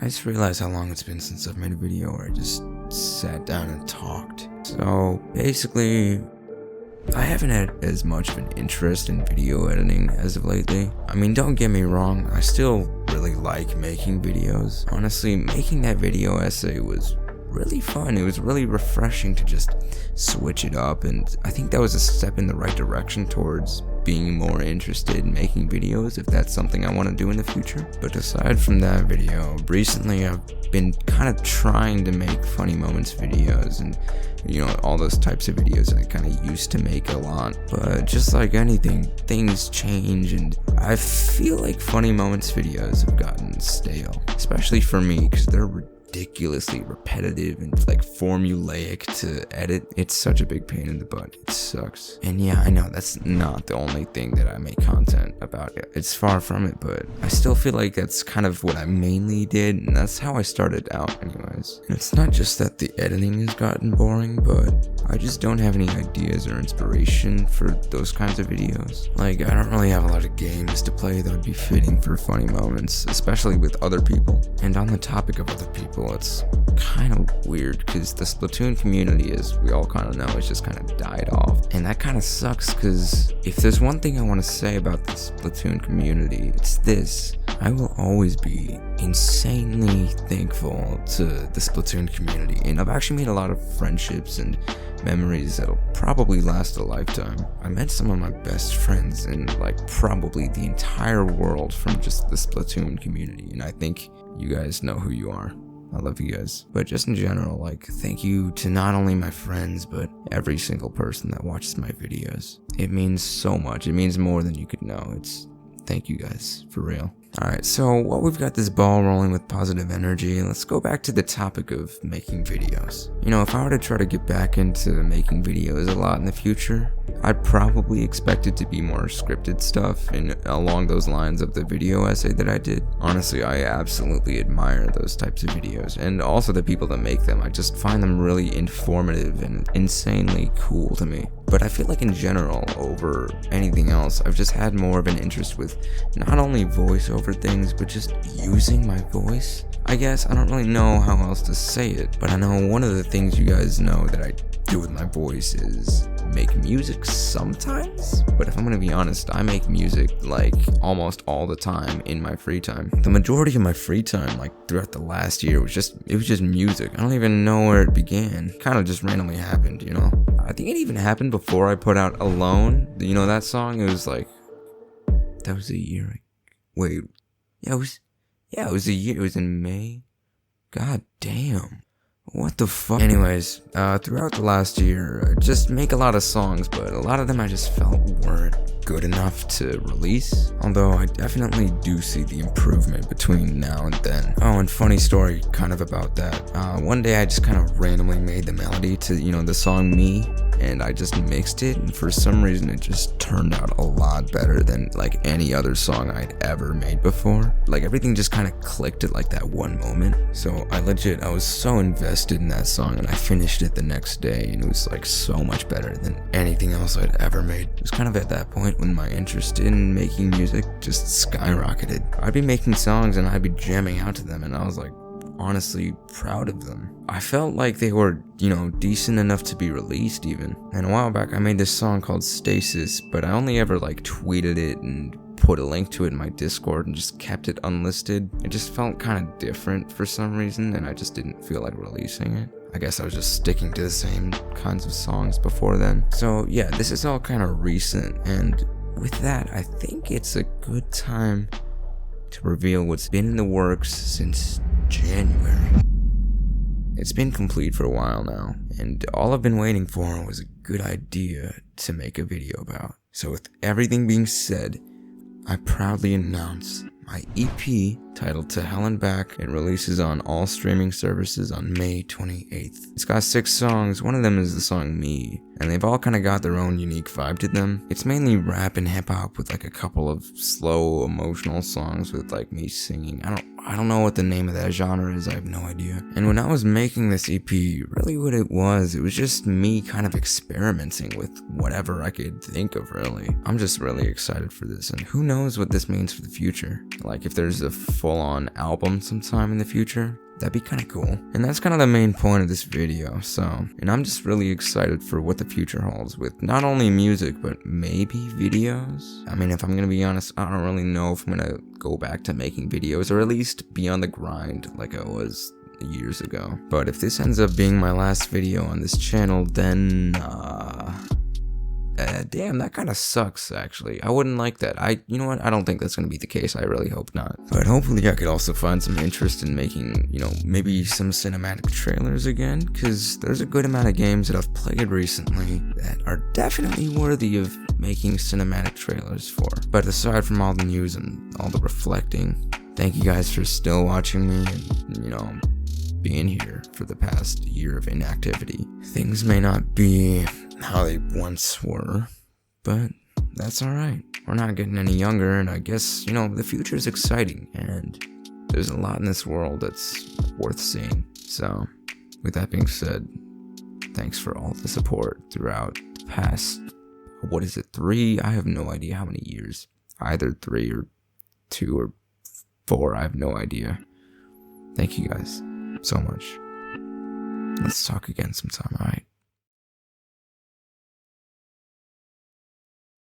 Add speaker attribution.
Speaker 1: I just realized how long it's been since I've made a video where I just sat down and talked. So basically, I haven't had as much of an interest in video editing as of lately. I mean, don't get me wrong, I still really like making videos. Honestly, making that video essay was really fun. It was really refreshing to just switch it up, and I think that was a step in the right direction towards being more interested in making videos if that's something I want to do in the future. But aside from that video, recently I've been kind of trying to make funny moments videos and all those types of videos I kind of used to make a lot. But just like anything, things change, and I feel like funny moments videos have gotten stale, especially for me because they're ridiculously repetitive and like formulaic to edit. It's such a big pain in the butt. It sucks. And yeah, I know that's not the only thing that I make content about. It's far from it, but I still feel like that's kind of what I mainly did, and that's how I started out anyways. And it's not just that the editing has gotten boring, but I just don't have any ideas or inspiration for those kinds of videos. Like, I don't really have a lot of games to play that would be fitting for funny moments, especially with other people. And on the topic of other people, it's kind of weird because the Splatoon community, as we all kind of know, has just kind of died off. And that kind of sucks because if there's one thing I want to say about the Splatoon community, it's this. I will always be insanely thankful to the Splatoon community, and I've actually made a lot of friendships and memories that'll probably last a lifetime. I met some of my best friends in like probably the entire world from just the Splatoon community, and I think you guys know who you are. I love you guys. But just in general, like, thank you to not only my friends, but every single person that watches my videos. It means so much. It means more than you could know. Thank you guys, for real. Alright, so while we've got this ball rolling with positive energy, let's go back to the topic of making videos. If I were to try to get back into making videos a lot in the future, I'd probably expect it to be more scripted stuff and along those lines of the video essay that I did. Honestly, I absolutely admire those types of videos, and also the people that make them. I just find them really informative and insanely cool to me. But I feel like in general, over anything else, I've just had more of an interest with not only voiceover things, but just using my voice. I guess I don't really know how else to say it, but I know one of the things you guys know that I do with my voice is make music sometimes. But if I'm gonna be honest, I make music like almost all the time in my free time. The majority of my free time, like throughout the last year, was just music. I don't even know where it began. Kind of just randomly happened, I think it even happened before I put out Alone. That song? It was like, that was a year. Wait, yeah, it was a year. It was in May. God damn. What the fuck? Anyways, throughout the last year, I just make a lot of songs, but a lot of them I just felt weren't good enough to release. Although I definitely do see the improvement between now and then. Oh, and funny story kind of about that. One day I just kind of randomly made the melody to, the song Me, and I just mixed it, and for some reason it just turned out a lot better than like any other song I'd ever made before. Like everything just kind of clicked at like that one moment. So I was so invested in that song, and I finished it the next day, and it was like so much better than anything else I'd ever made. It was kind of at that point when my interest in making music just skyrocketed. I'd be making songs and I'd be jamming out to them, and I was like honestly proud of them. I felt like they were, decent enough to be released even. And a while back I made this song called Stasis, but I only ever like tweeted it and put a link to it in my Discord and just kept it unlisted. It just felt kind of different for some reason, and I just didn't feel like releasing it. I guess I was just sticking to the same kinds of songs before then. So yeah, this is all kind of recent, and with that, I think it's a good time to reveal what's been in the works since January. It's been complete for a while now, and all I've been waiting for was a good idea to make a video about. So with everything being said, I proudly announce my EP titled To Hell and Back. It releases on all streaming services on May 28th. It's got 6 songs. One of them is the song Me, and they've all kind of got their own unique vibe to them. It's mainly rap and hip hop with like a couple of slow emotional songs with like me singing. I don't know what the name of that genre is, I have no idea. And when I was making this EP, really what it was just me kind of experimenting with whatever I could think of really. I'm just really excited for this, and who knows what this means for the future. Like if there's a full-on album sometime in the future, that'd be kind of cool. And that's kind of the main point of this video. And I'm just really excited for what the future holds with not only music, but maybe videos. I mean, if I'm gonna be honest, I don't really know if I'm gonna go back to making videos, or at least be on the grind like I was years ago. But if this ends up being my last video on this channel, then damn, that kind of sucks, actually. I wouldn't like that. You know what? I don't think that's going to be the case. I really hope not. But hopefully I could also find some interest in making, maybe some cinematic trailers again, because there's a good amount of games that I've played recently that are definitely worthy of making cinematic trailers for. But aside from all the news and all the reflecting, thank you guys for still watching me and, being here for the past year of inactivity. Things may not be how they once were, but that's alright. We're not getting any younger, and I guess, the future is exciting, and there's a lot in this world that's worth seeing. So, with that being said, thanks for all the support throughout the past, 3? I have no idea how many years. Either 3 or 2 or 4, I have no idea. Thank you guys so much. Let's talk again sometime, alright?